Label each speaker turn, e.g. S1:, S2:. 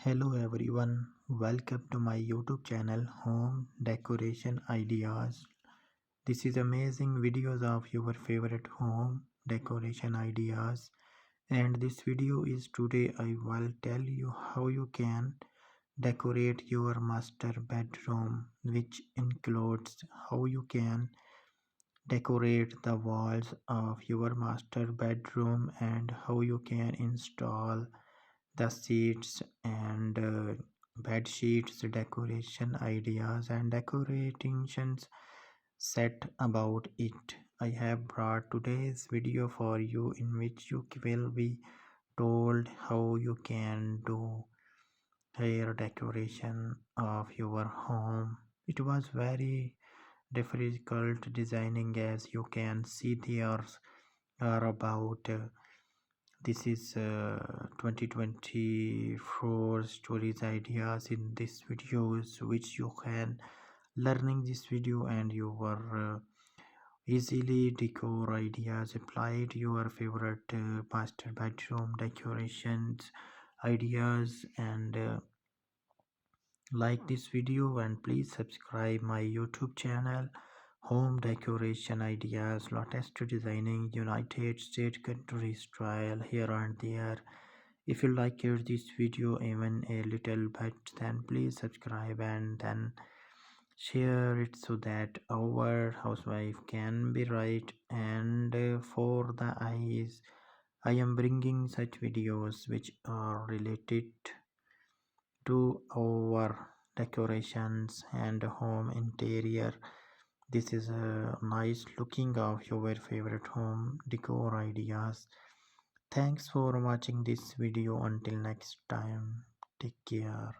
S1: Hello everyone, welcome to my YouTube channel Home Decoration Ideas. This is amazing videos of your favorite home decoration ideas, and this video is today I will tell you how you can decorate your master bedroom, which includes how you can decorate the walls of your master bedroom and how you can install the seats and bed sheets, decoration ideas and decorations set about it. I have brought today's video for you in which you will be told how you can do hair decoration of your home. It was very difficult designing, as you can see there are about this is 2024 stories ideas in this videos which you can learning this video and your easily decor ideas applied your favorite master bedroom decorations ideas and like this video and please subscribe my YouTube channel Home Decoration Ideas, latest designing United States country style here and there. If you like this video even a little bit, then please subscribe and then share it so that our housewife can be right. And for the eyes, I am bringing such videos which are related to our decorations and home interior. This is a nice looking of your favorite home decor ideas. Thanks for watching this video. Until next time, take care.